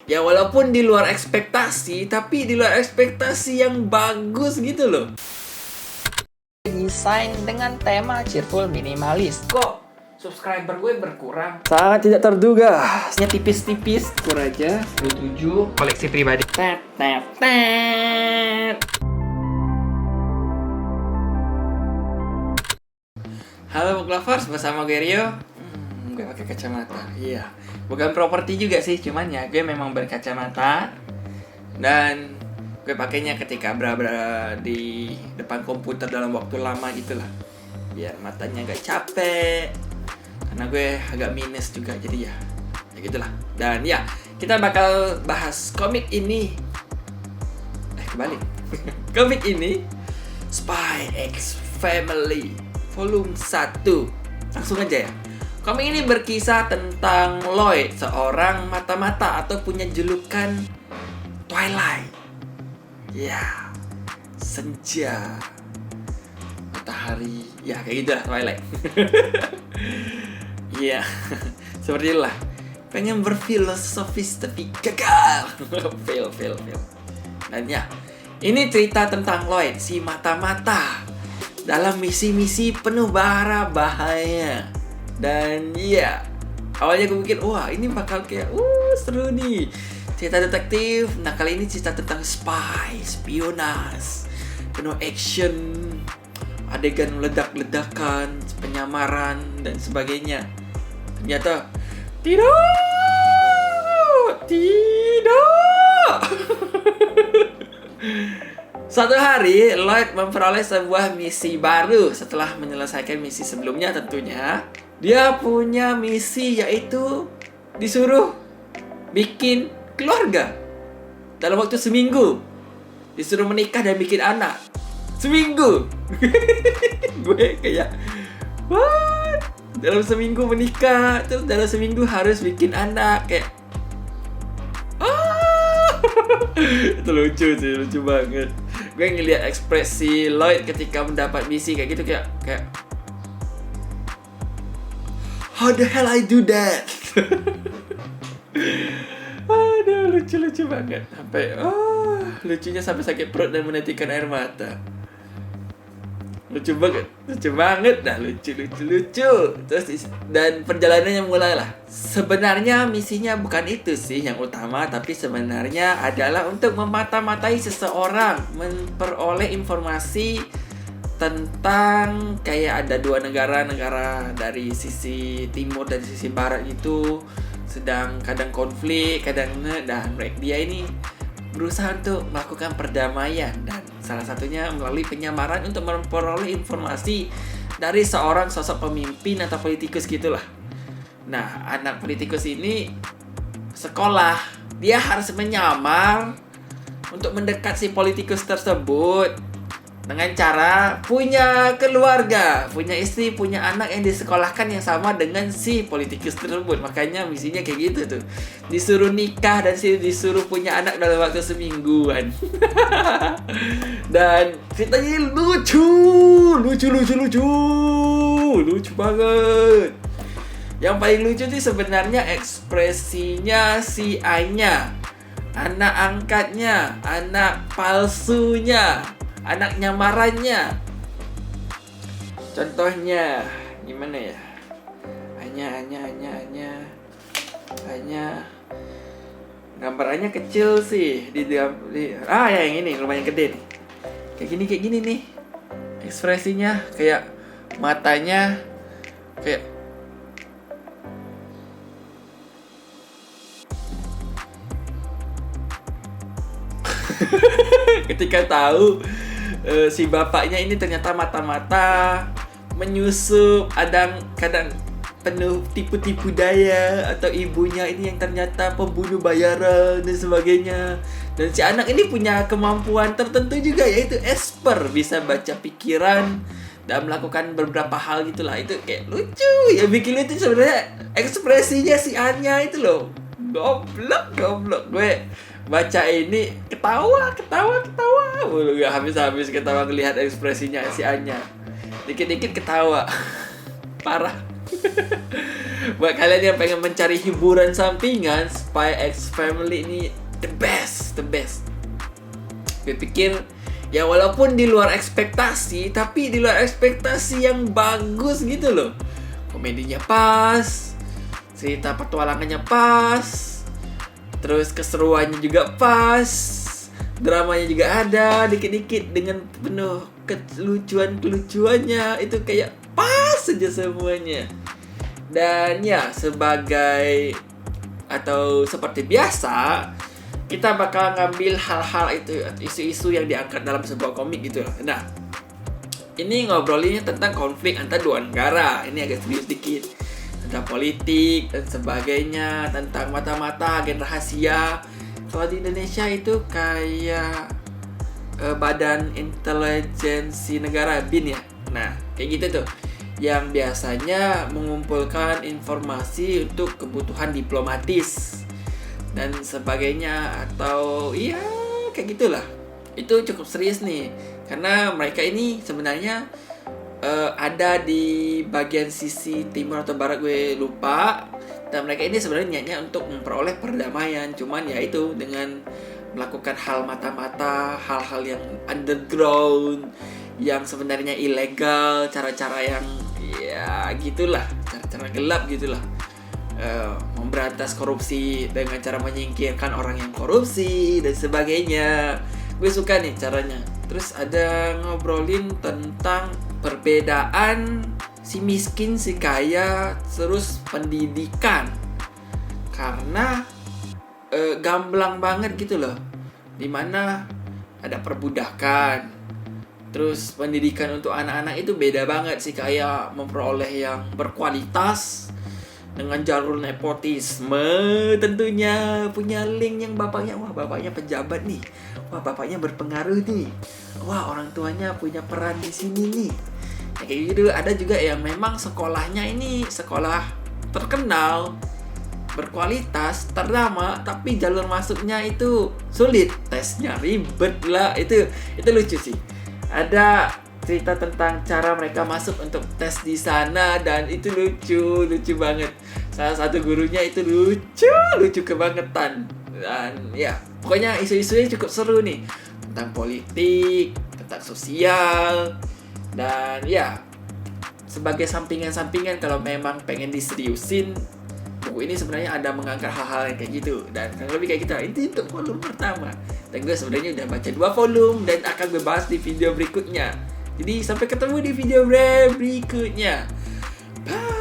Ya walaupun di luar ekspektasi, tapi di luar ekspektasi yang bagus gitu loh. Desain dengan tema cheerful minimalis. Kok subscriber gue berkurang? Sangat tidak terduga. Nya tipis-tipis, kur aja 27 koleksi pribadi. Tet tet tet. Halo Book Lovers, bersama gue Rio. Gue pakai kacamata. Iya. Bukan properti juga sih, cuman ya gue memang berkacamata. Dan gue pakainya ketika berada di depan komputer dalam waktu lama gitulah. Biar matanya gak capek. Karena gue agak minus juga, jadi ya gitulah. Dan ya, kita bakal bahas komik ini. Kebalik. Komik ini Spy X Family Volume 1. Langsung aja ya. Komik ini berkisah tentang Lloyd, seorang mata-mata atau punya julukan Twilight. Ya, senja, matahari, ya kayak gitu lah Twilight. Iya, seperti itulah. Pengen berfilosofis tapi gagal. fail. Dan ya, ini cerita tentang Lloyd, si mata-mata dalam misi-misi penuh bahaya. Dan iya, awalnya gue pikir, wah ini bakal kayak, seru nih, cerita detektif. Nah kali ini cerita tentang spionas, penuh action, adegan ledak-ledakan, penyamaran, dan sebagainya. Ternyata tidak. Suatu hari, Lloyd memperoleh sebuah misi baru setelah menyelesaikan misi sebelumnya tentunya. Dia punya misi yaitu disuruh bikin keluarga dalam waktu seminggu. Disuruh menikah dan bikin anak seminggu. Gue kayak, what? Dalam seminggu menikah, terus dalam seminggu harus bikin anak. Kayak itu lucu sih, lucu banget. Gue ngeliat ekspresi Lloyd ketika mendapat misi kayak gitu, kayak how the hell I do that? Aduh, lucu banget. Sampai lucunya sampai sakit perut dan menetikan air mata. Lucu banget dah, lucu. Terus dan perjalanannya mulailah. Sebenarnya misinya bukan itu sih yang utama, tapi sebenarnya adalah untuk memata-matai seseorang, memperoleh informasi tentang kayak ada dua negara dari sisi timur dan sisi barat itu sedang kadang konflik, dan dia ini berusaha untuk melakukan perdamaian, dan salah satunya melalui penyamaran untuk memperoleh informasi dari seorang sosok pemimpin atau politikus gitulah. Nah, anak politikus ini sekolah, dia harus menyamar untuk mendekat si politikus tersebut dengan cara punya keluarga, punya istri, punya anak yang disekolahkan yang sama dengan si politikus tersebut. Makanya misinya kayak gitu tuh. Disuruh nikah dan disuruh punya anak dalam waktu semingguan. Dan ceritanya lucu banget. Yang paling lucu sih sebenarnya ekspresinya si Anya, anak angkatnya, anak palsunya, anak nyamarannya. Contohnya gimana ya? Anya. Gambarannya kecil sih ya yang ini lumayan gede nih. Kayak gini nih. Ekspresinya kayak matanya kayak ketika tahu si bapaknya ini ternyata mata-mata menyusup, kadang penuh tipu-tipu daya, atau ibunya ini yang ternyata pembunuh bayaran dan sebagainya. Dan si anak ini punya kemampuan tertentu juga, yaitu esper, bisa baca pikiran dan melakukan beberapa hal gitulah. Itu kayak lucu. Yang bikin lucu sebenarnya ekspresinya si Anya itu loh. Goblok. Gue baca ini ketawa. Gak habis ketawa ngelihat ekspresinya si Anya. Dikit-dikit ketawa. Parah. Buat kalian yang pengen mencari hiburan sampingan, Spy X Family ini the best. Gue pikir ya walaupun di luar ekspektasi, tapi di luar ekspektasi yang bagus gitu loh. Komedinya pas, cerita petualangannya pas, terus keseruannya juga pas, dramanya juga ada dikit-dikit dengan penuh kelucuannya. Itu kayak pas saja semuanya. Dan ya sebagai atau seperti biasa, kita bakal ngambil hal-hal itu, isu-isu yang diangkat dalam sebuah komik gitu. Nah, ini ngobrolinnya tentang konflik antar dua negara. Ini agak serius dikit, tentang politik dan sebagainya, tentang mata-mata, agen rahasia. Kalau di Indonesia itu kayak Badan Intelijensi Negara, BIN ya. Nah, kayak gitu tuh, yang biasanya mengumpulkan informasi untuk kebutuhan diplomatis dan sebagainya, atau iya kayak gitulah. Itu cukup serius nih, karena mereka ini sebenarnya ada di bagian sisi timur atau barat, gue lupa. Dan mereka ini sebenarnya niatnya untuk memperoleh perdamaian, cuman ya itu dengan melakukan hal mata-mata, hal-hal yang underground, yang sebenarnya ilegal, cara-cara yang ya gitulah, cara-cara gelap gitulah. Memberantas korupsi dengan cara menyingkirkan orang yang korupsi dan sebagainya. Gue suka nih caranya. Terus ada ngobrolin tentang perbedaan si miskin, si kaya, terus pendidikan. Karena gamblang banget gitu loh, dimana ada perbudakan. Terus pendidikan untuk anak-anak itu beda banget sih, kayak memperoleh yang berkualitas dengan jalur nepotisme tentunya, punya link yang bapaknya, wah bapaknya pejabat nih, wah bapaknya berpengaruh nih, wah orang tuanya punya peran di sini nih. Ya, kayak gitu. Ada juga yang memang sekolahnya ini sekolah terkenal, berkualitas, ternama, tapi jalur masuknya itu sulit, tesnya ribet lah. Itu lucu sih. Ada cerita tentang cara mereka masuk untuk tes di sana, dan itu lucu banget. Salah satu gurunya itu lucu kebangetan. Dan ya, pokoknya isu-isunya cukup seru nih, tentang politik, tentang sosial. Dan ya, sebagai sampingan-sampingan kalau memang pengen diseriusin, buku ini sebenarnya ada mengangkat hal-hal yang kayak gitu. Dan lebih kayak gitu. Itu untuk volume pertama. Dan gue sebenarnya udah baca 2 volume dan akan gue bahas di video berikutnya. Jadi sampai ketemu di video berikutnya. Bye.